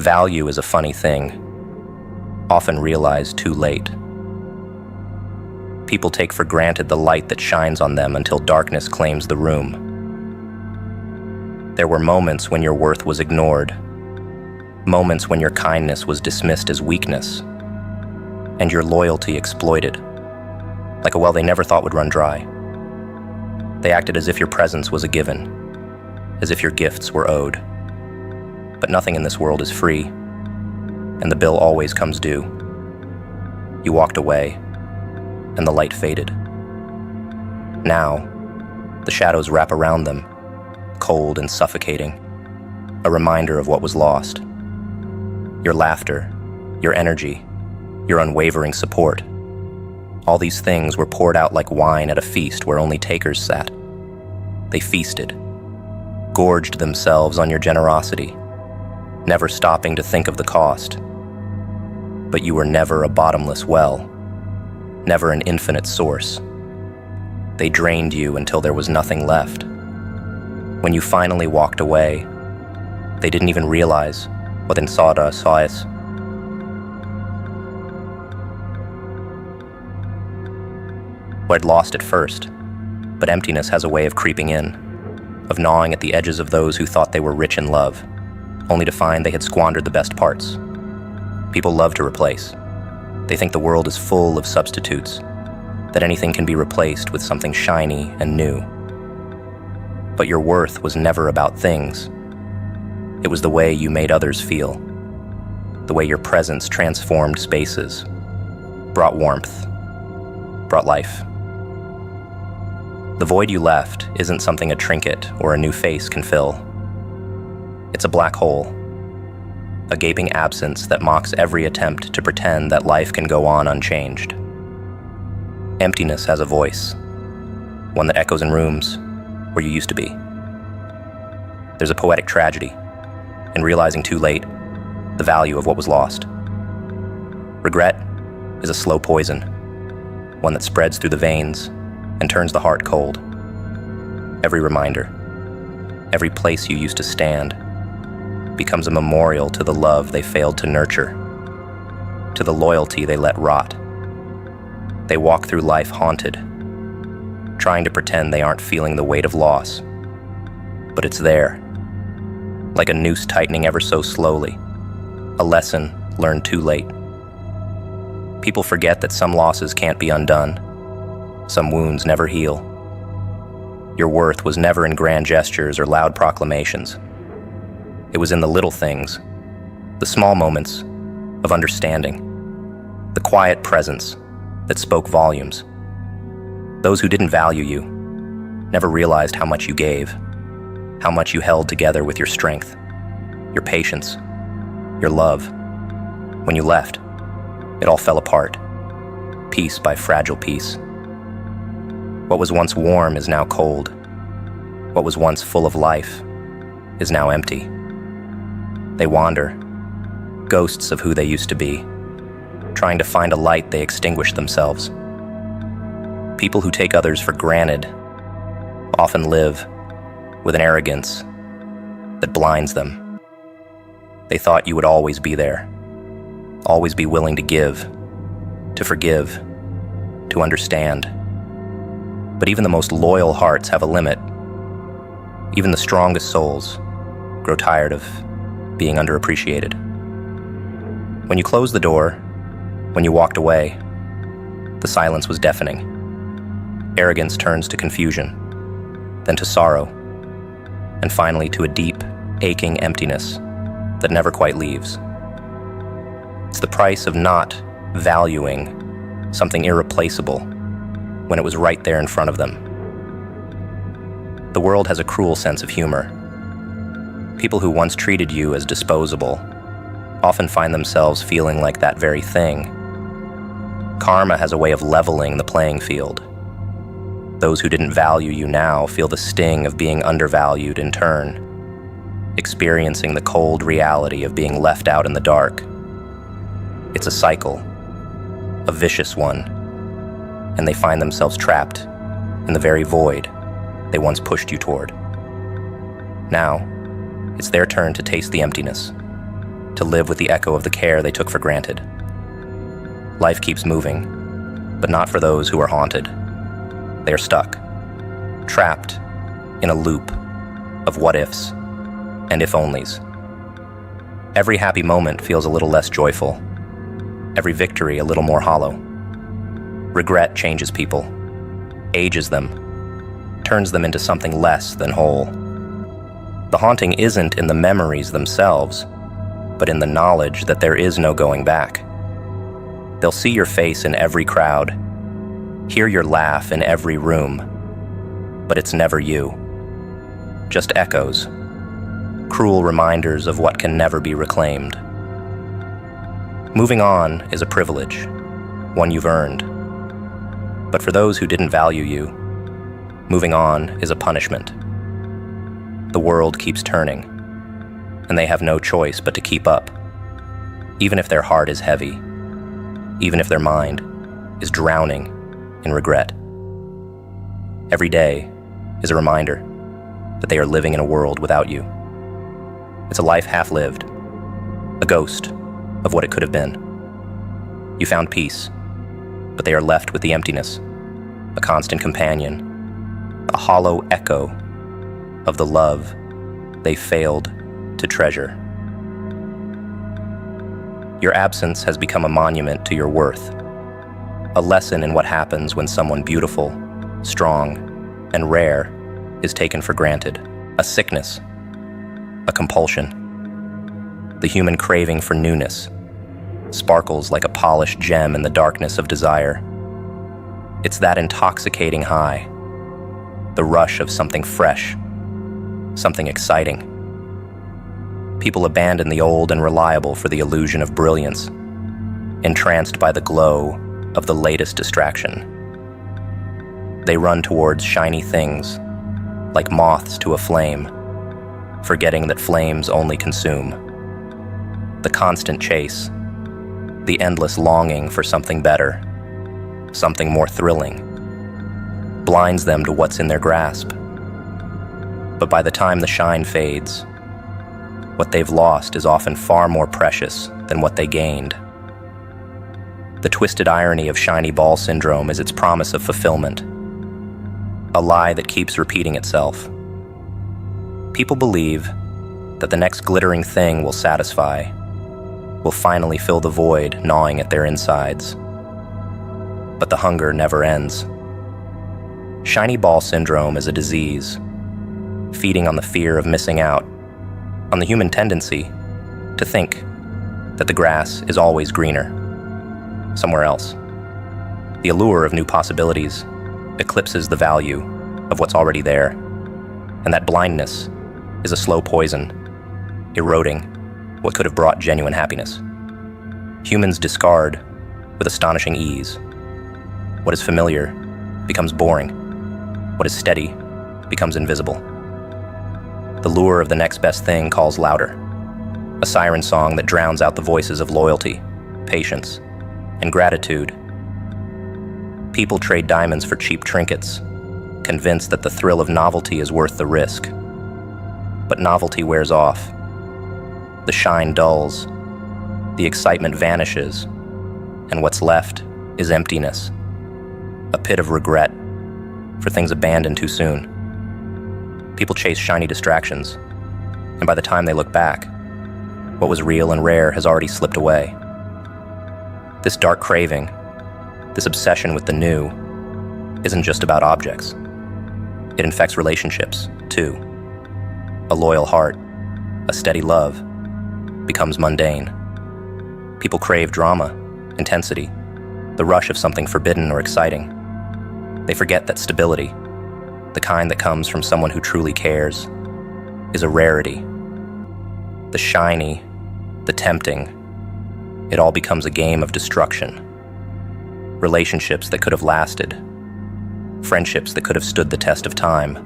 Value is a funny thing, often realized too late. People take for granted the light that shines on them until darkness claims the room. There were moments when your worth was ignored, moments when your kindness was dismissed as weakness, and your loyalty exploited, like a well they never thought would run dry. They acted as if your presence was a given, as if your gifts were owed. But nothing in this world is free, and the bill always comes due. You walked away, and the light faded. Now, the shadows wrap around them, cold and suffocating, a reminder of what was lost. Your laughter, your energy, your unwavering support. All these things were poured out like wine at a feast where only takers sat. They feasted, gorged themselves on your generosity, never stopping to think of the cost. But you were never a bottomless well, never an infinite source. They drained you until there was nothing left. When you finally walked away, they didn't even realize what inside us what I'd lost at first, but emptiness has a way of creeping in, of gnawing at the edges of those who thought they were rich in love, only to find they had squandered the best parts. People love to replace. They think the world is full of substitutes, that anything can be replaced with something shiny and new. But your worth was never about things. It was the way you made others feel, the way your presence transformed spaces, brought warmth, brought life. The void you left isn't something a trinket or a new face can fill. It's a black hole, a gaping absence that mocks every attempt to pretend that life can go on unchanged. Emptiness has a voice, one that echoes in rooms where you used to be. There's a poetic tragedy in realizing too late the value of what was lost. Regret is a slow poison, one that spreads through the veins and turns the heart cold. Every reminder, every place you used to stand, becomes a memorial to the love they failed to nurture, to the loyalty they let rot. They walk through life haunted, trying to pretend they aren't feeling the weight of loss. But it's there, like a noose tightening ever so slowly, a lesson learned too late. People forget that some losses can't be undone, some wounds never heal. Your worth was never in grand gestures or loud proclamations. It was in the little things, the small moments of understanding, the quiet presence that spoke volumes. Those who didn't value you never realized how much you gave, how much you held together with your strength, your patience, your love. When you left, it all fell apart, piece by fragile piece. What was once warm is now cold. What was once full of life is now empty. They wander, ghosts of who they used to be, trying to find a light they extinguished themselves. People who take others for granted often live with an arrogance that blinds them. They thought you would always be there, always be willing to give, to forgive, to understand. But even the most loyal hearts have a limit. Even the strongest souls grow tired of being underappreciated. When you closed the door, when you walked away, the silence was deafening. Arrogance turns to confusion, then to sorrow, and finally to a deep, aching emptiness that never quite leaves. It's the price of not valuing something irreplaceable when it was right there in front of them. The world has a cruel sense of humor. People who once treated you as disposable often find themselves feeling like that very thing. Karma has a way of leveling the playing field. Those who didn't value you now feel the sting of being undervalued in turn, experiencing the cold reality of being left out in the dark. It's a cycle, a vicious one, and they find themselves trapped in the very void they once pushed you toward. Now, it's their turn to taste the emptiness, to live with the echo of the care they took for granted. Life keeps moving, but not for those who are haunted. They are stuck, trapped in a loop of what-ifs and if-onlys. Every happy moment feels a little less joyful, every victory a little more hollow. Regret changes people, ages them, turns them into something less than whole. The haunting isn't in the memories themselves, but in the knowledge that there is no going back. They'll see your face in every crowd, hear your laugh in every room, but it's never you. Just echoes, cruel reminders of what can never be reclaimed. Moving on is a privilege, one you've earned. But for those who didn't value you, moving on is a punishment. The world keeps turning, and they have no choice but to keep up, even if their heart is heavy, even if their mind is drowning in regret. Every day is a reminder that they are living in a world without you. It's a life half-lived, a ghost of what it could have been. You found peace, but they are left with the emptiness, a constant companion, a hollow echo of the love they failed to treasure. Your absence has become a monument to your worth, a lesson in what happens when someone beautiful, strong, and rare is taken for granted, a sickness, a compulsion. The human craving for newness sparkles like a polished gem in the darkness of desire. It's that intoxicating high, the rush of something fresh, something exciting. People abandon the old and reliable for the illusion of brilliance, entranced by the glow of the latest distraction. They run towards shiny things, like moths to a flame, forgetting that flames only consume. The constant chase, the endless longing for something better, something more thrilling, blinds them to what's in their grasp. But by the time the shine fades, what they've lost is often far more precious than what they gained. The twisted irony of shiny ball syndrome is its promise of fulfillment, a lie that keeps repeating itself. People believe that the next glittering thing will satisfy, will finally fill the void gnawing at their insides. But the hunger never ends. Shiny ball syndrome is a disease, feeding on the fear of missing out, on the human tendency to think that the grass is always greener, somewhere else. The allure of new possibilities eclipses the value of what's already there, and that blindness is a slow poison, eroding what could have brought genuine happiness. Humans discard with astonishing ease. What is familiar becomes boring. What is steady becomes invisible. The lure of the next best thing calls louder, a siren song that drowns out the voices of loyalty, patience, and gratitude. People trade diamonds for cheap trinkets, convinced that the thrill of novelty is worth the risk. But novelty wears off. The shine dulls, the excitement vanishes, and what's left is emptiness, a pit of regret for things abandoned too soon. People chase shiny distractions, and by the time they look back, what was real and rare has already slipped away. This dark craving, this obsession with the new, isn't just about objects. It infects relationships, too. A loyal heart, a steady love, becomes mundane. People crave drama, intensity, the rush of something forbidden or exciting. They forget that stability, the kind that comes from someone who truly cares, is a rarity. The shiny, the tempting, it all becomes a game of destruction. Relationships that could have lasted, friendships that could have stood the test of time,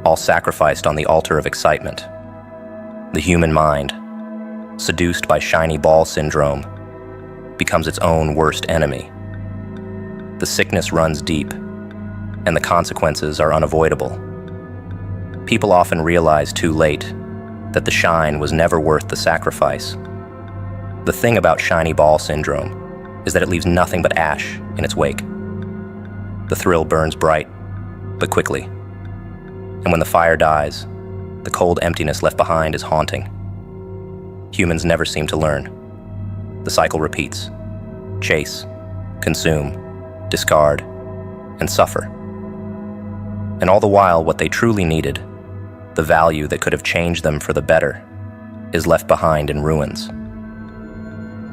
all sacrificed on the altar of excitement. The human mind, seduced by shiny ball syndrome, becomes its own worst enemy. The sickness runs deep, and the consequences are unavoidable. People often realize too late that the shine was never worth the sacrifice. The thing about shiny ball syndrome is that it leaves nothing but ash in its wake. The thrill burns bright, but quickly. And when the fire dies, the cold emptiness left behind is haunting. Humans never seem to learn. The cycle repeats. Chase, consume, discard, and suffer. And all the while, what they truly needed, the value that could have changed them for the better, is left behind in ruins.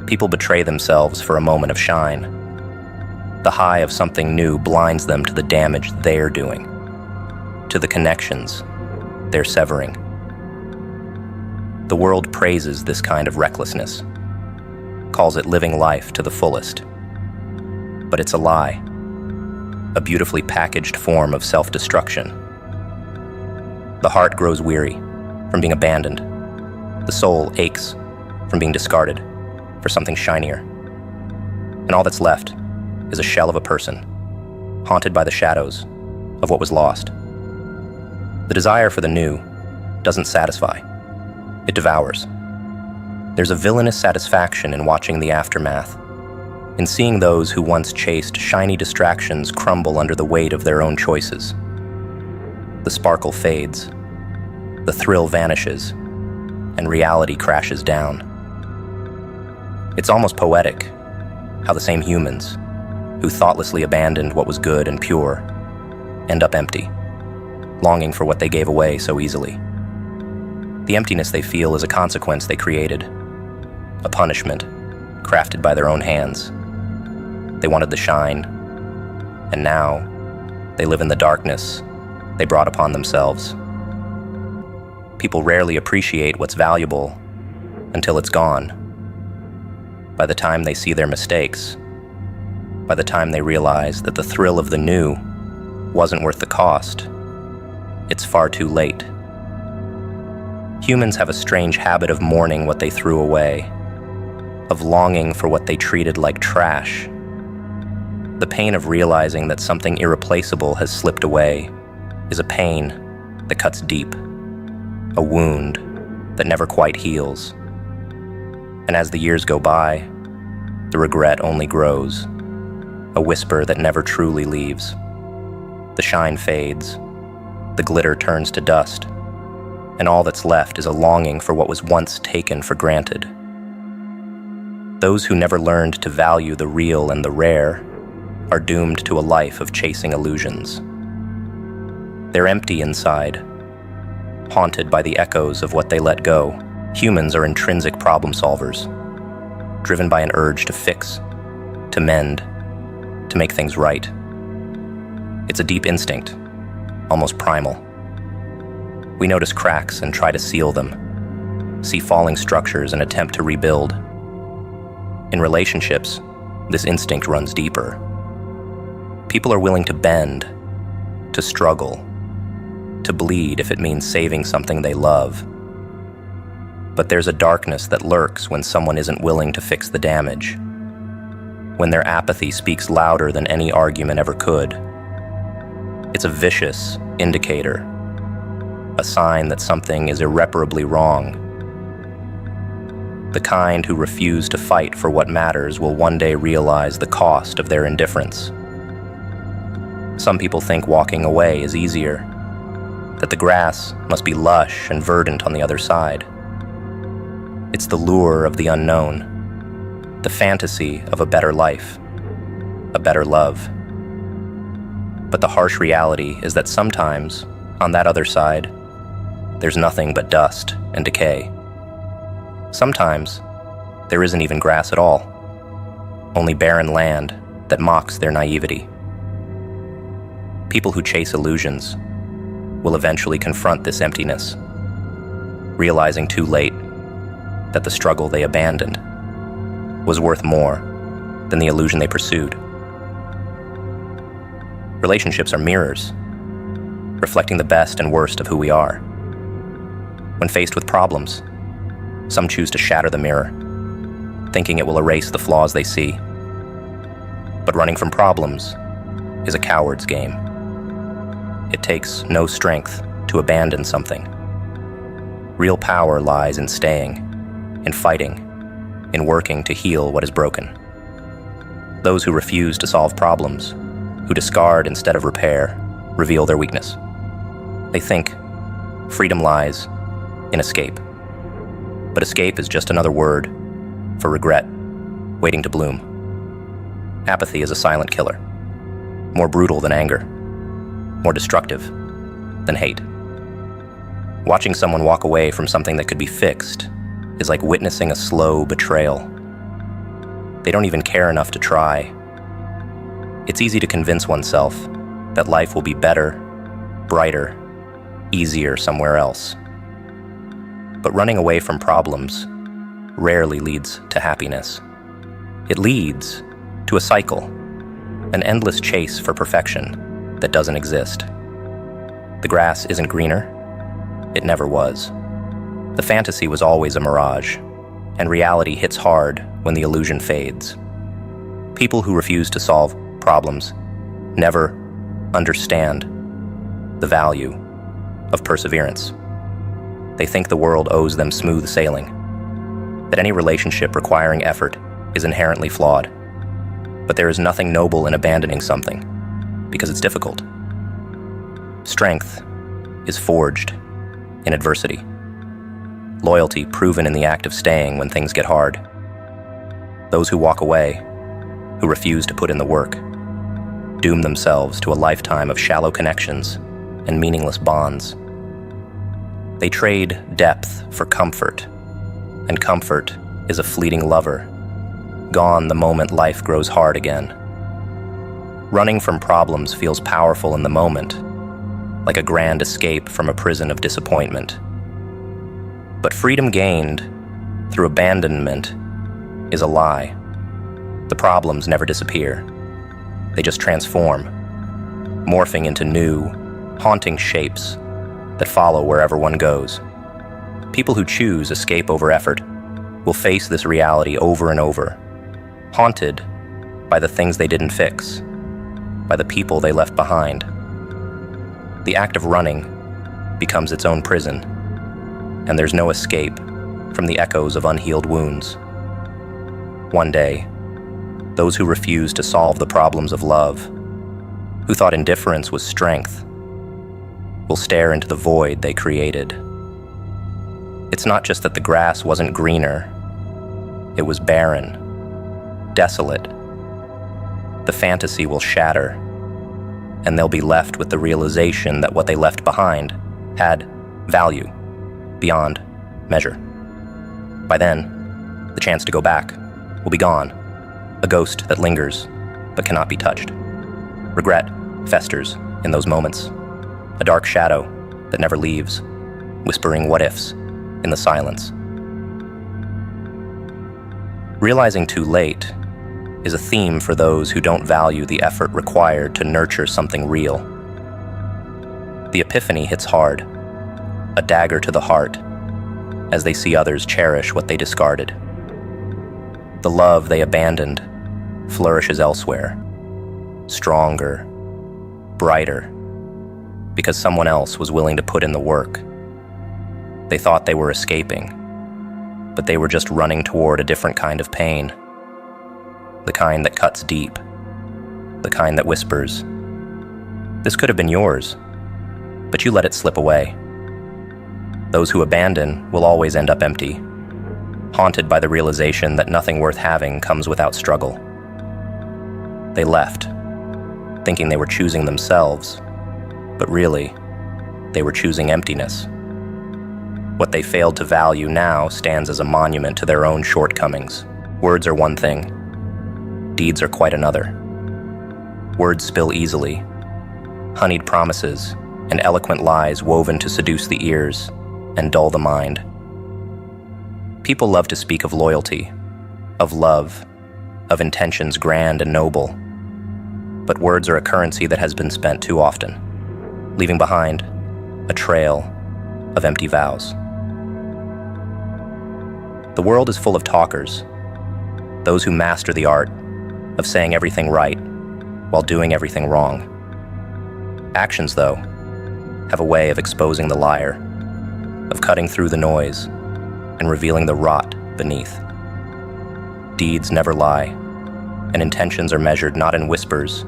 People betray themselves for a moment of shine. The high of something new blinds them to the damage they're doing, to the connections they're severing. The world praises this kind of recklessness, calls it living life to the fullest. But it's a lie, a beautifully packaged form of self-destruction. The heart grows weary from being abandoned. The soul aches from being discarded for something shinier. And all that's left is a shell of a person, haunted by the shadows of what was lost. The desire for the new doesn't satisfy. It devours. There's a villainous satisfaction in watching the aftermath, in seeing those who once chased shiny distractions crumble under the weight of their own choices. The sparkle fades, the thrill vanishes, and reality crashes down. It's almost poetic how the same humans, who thoughtlessly abandoned what was good and pure, end up empty, longing for what they gave away so easily. The emptiness they feel is a consequence they created, a punishment crafted by their own hands. They wanted the shine, and now they live in the darkness they brought upon themselves. People rarely appreciate what's valuable until it's gone. By the time they see their mistakes, by the time they realize that the thrill of the new wasn't worth the cost, it's far too late. Humans have a strange habit of mourning what they threw away, of longing for what they treated like trash. The pain of realizing that something irreplaceable has slipped away is a pain that cuts deep, a wound that never quite heals. And as the years go by, the regret only grows, a whisper that never truly leaves. The shine fades, the glitter turns to dust, and all that's left is a longing for what was once taken for granted. Those who never learned to value the real and the rare are doomed to a life of chasing illusions. They're empty inside, haunted by the echoes of what they let go. Humans are intrinsic problem solvers, driven by an urge to fix, to mend, to make things right. It's a deep instinct, almost primal. We notice cracks and try to seal them, see falling structures and attempt to rebuild. In relationships, this instinct runs deeper. People are willing to bend, to struggle, to bleed if it means saving something they love. But there's a darkness that lurks when someone isn't willing to fix the damage, when their apathy speaks louder than any argument ever could. It's a vicious indicator, a sign that something is irreparably wrong. The kind who refuse to fight for what matters will one day realize the cost of their indifference. Some people think walking away is easier, that the grass must be lush and verdant on the other side. It's the lure of the unknown, the fantasy of a better life, a better love. But the harsh reality is that sometimes, on that other side, there's nothing but dust and decay. Sometimes, there isn't even grass at all, only barren land that mocks their naivety. People who chase illusions will eventually confront this emptiness, realizing too late that the struggle they abandoned was worth more than the illusion they pursued. Relationships are mirrors, reflecting the best and worst of who we are. When faced with problems, some choose to shatter the mirror, thinking it will erase the flaws they see. But running from problems is a coward's game. It takes no strength to abandon something. Real power lies in staying, in fighting, in working to heal what is broken. Those who refuse to solve problems, who discard instead of repair, reveal their weakness. They think freedom lies in escape. But escape is just another word for regret, waiting to bloom. Apathy is a silent killer, more brutal than anger, more destructive than hate. Watching someone walk away from something that could be fixed is like witnessing a slow betrayal. They don't even care enough to try. It's easy to convince oneself that life will be better, brighter, easier somewhere else. But running away from problems rarely leads to happiness. It leads to a cycle, an endless chase for perfection that doesn't exist. The grass isn't greener. It never was. The fantasy was always a mirage, and reality hits hard when the illusion fades. People who refuse to solve problems never understand the value of perseverance. They think the world owes them smooth sailing, that any relationship requiring effort is inherently flawed. But there is nothing noble in abandoning something, because it's difficult. Strength is forged in adversity. Loyalty proven in the act of staying when things get hard. Those who walk away, who refuse to put in the work, doom themselves to a lifetime of shallow connections and meaningless bonds. They trade depth for comfort, and comfort is a fleeting lover, gone the moment life grows hard again. Running from problems feels powerful in the moment, like a grand escape from a prison of disappointment. But freedom gained through abandonment is a lie. The problems never disappear. They just transform, morphing into new, haunting shapes that follow wherever one goes. People who choose escape over effort will face this reality over and over, haunted by the things they didn't fix, by the people they left behind. The act of running becomes its own prison, and there's no escape from the echoes of unhealed wounds. One day, those who refuse to solve the problems of love, who thought indifference was strength, will stare into the void they created. It's not just that the grass wasn't greener, it was barren, desolate. The fantasy will shatter, and they'll be left with the realization that what they left behind had value beyond measure. By then, the chance to go back will be gone, a ghost that lingers but cannot be touched. Regret festers in those moments, a dark shadow that never leaves, whispering what-ifs in the silence. Realizing too late is a theme for those who don't value the effort required to nurture something real. The epiphany hits hard, a dagger to the heart, as they see others cherish what they discarded. The love they abandoned flourishes elsewhere, stronger, brighter, because someone else was willing to put in the work. They thought they were escaping, but they were just running toward a different kind of pain. The kind that cuts deep, the kind that whispers, "This could have been yours," but you let it slip away. Those who abandon will always end up empty, haunted by the realization that nothing worth having comes without struggle. They left, thinking they were choosing themselves, but really, they were choosing emptiness. What they failed to value now stands as a monument to their own shortcomings. Words are one thing, deeds are quite another. Words spill easily, honeyed promises and eloquent lies woven to seduce the ears and dull the mind. People love to speak of loyalty, of love, of intentions grand and noble. But words are a currency that has been spent too often, leaving behind a trail of empty vows. The world is full of talkers, those who master the art of saying everything right while doing everything wrong. Actions, though, have a way of exposing the liar. of cutting through the noise and revealing the rot beneath. Deeds never lie, and intentions are measured not in whispers,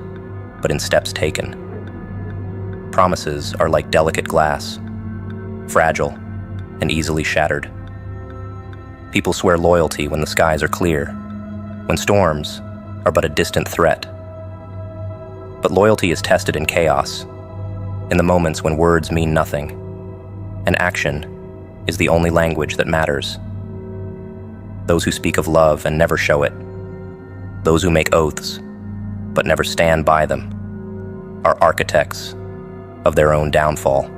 but in steps taken. Promises are like delicate glass, fragile and easily shattered. People swear loyalty when the skies are clear, when storms are but a distant threat. But loyalty is tested in chaos, in the moments when words mean nothing, and action is the only language that matters. Those who speak of love and never show it, those who make oaths but never stand by them, are architects of their own downfall.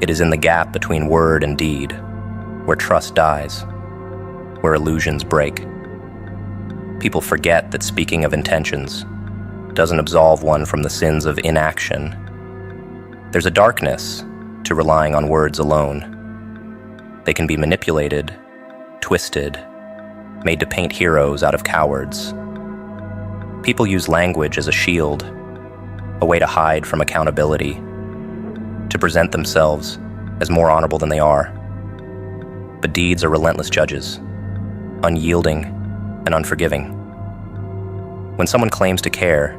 It is in the gap between word and deed where trust dies, where illusions break. People forget that speaking of intentions doesn't absolve one from the sins of inaction. There's a darkness to relying on words alone. They can be manipulated, twisted, made to paint heroes out of cowards. People use language as a shield, a way to hide from accountability, to present themselves as more honorable than they are. But deeds are relentless judges, unyielding and unforgiving. When someone claims to care,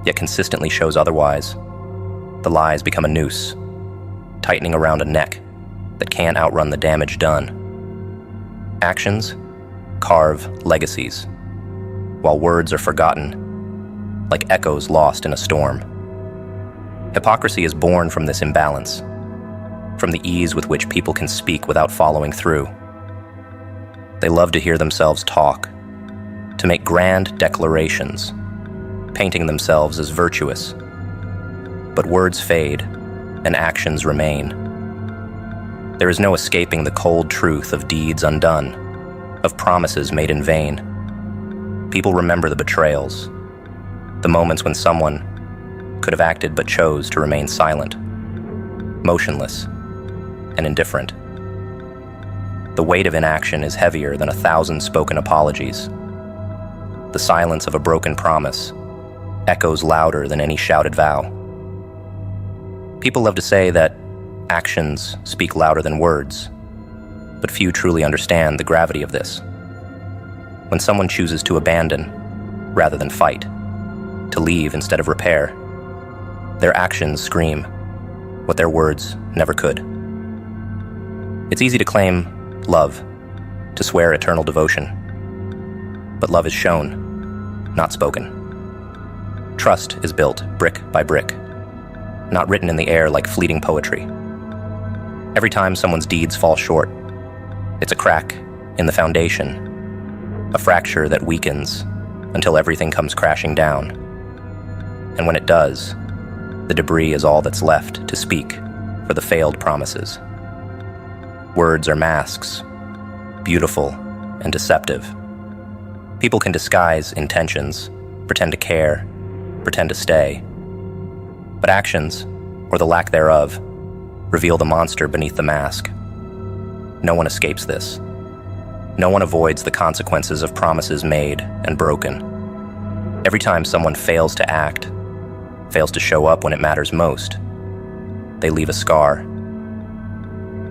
yet consistently shows otherwise, the lies become a noose, tightening around a neck that can't outrun the damage done. Actions carve legacies, while words are forgotten, like echoes lost in a storm. Hypocrisy is born from this imbalance, from the ease with which people can speak without following through. They love to hear themselves talk, to make grand declarations, painting themselves as virtuous. But words fade, and actions remain. There is no escaping the cold truth of deeds undone, of promises made in vain. People remember the betrayals, the moments when someone could have acted but chose to remain silent, motionless, and indifferent. The weight of inaction is heavier than 1,000 spoken apologies. The silence of a broken promise echoes louder than any shouted vow. People love to say that actions speak louder than words, but few truly understand the gravity of this. When someone chooses to abandon rather than fight, to leave instead of repair, their actions scream what their words never could. It's easy to claim love, to swear eternal devotion, but love is shown, not spoken. Trust is built brick by brick, not written in the air like fleeting poetry. Every time someone's deeds fall short, it's a crack in the foundation, a fracture that weakens until everything comes crashing down. And when it does, the debris is all that's left to speak for the failed promises. Words are masks, beautiful and deceptive. People can disguise intentions, pretend to care, pretend to stay. But actions, or the lack thereof, reveal the monster beneath the mask. No one escapes this. No one avoids the consequences of promises made and broken. Every time someone fails to act, fails to show up when it matters most, they leave a scar.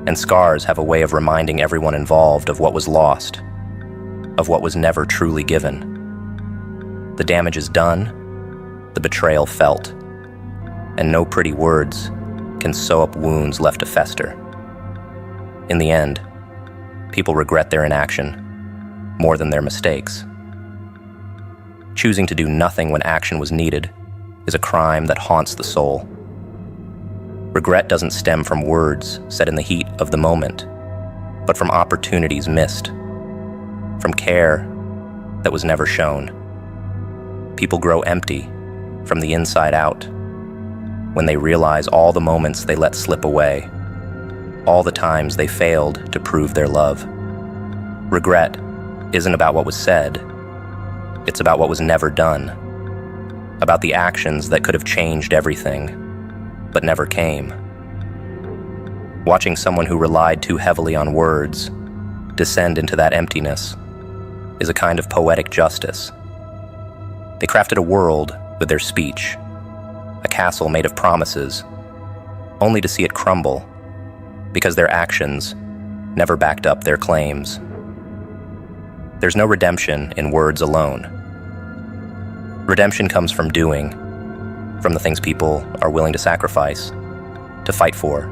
And scars have a way of reminding everyone involved of what was lost, of what was never truly given. The damage is done, the betrayal felt, and no pretty words can sew up wounds left to fester. In the end, people regret their inaction more than their mistakes. Choosing to do nothing when action was needed is a crime that haunts the soul. Regret doesn't stem from words said in the heat of the moment, but from opportunities missed, from care that was never shown. People grow empty from the inside out when they realize all the moments they let slip away, all the times they failed to prove their love. Regret isn't about what was said, it's about what was never done, about the actions that could have changed everything, but never came. Watching someone who relied too heavily on words descend into that emptiness is a kind of poetic justice. They crafted a world with their speech, a castle made of promises, only to see it crumble because their actions never backed up their claims. There's no redemption in words alone. Redemption comes from doing, from the things people are willing to sacrifice, to fight for,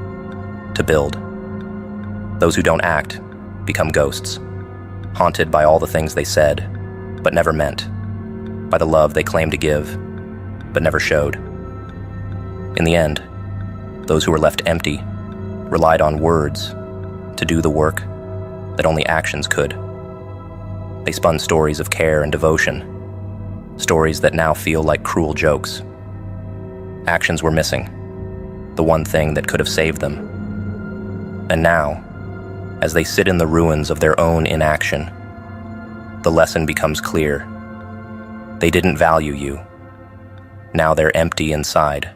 to build. Those who don't act become ghosts, haunted by all the things they said, but never meant, by the love they claimed to give, but never showed. In the end, those who were left empty relied on words to do the work that only actions could. They spun stories of care and devotion, stories that now feel like cruel jokes. Actions were missing, the one thing that could have saved them. And now, as they sit in the ruins of their own inaction, the lesson becomes clear. They didn't value you. Now they're empty inside.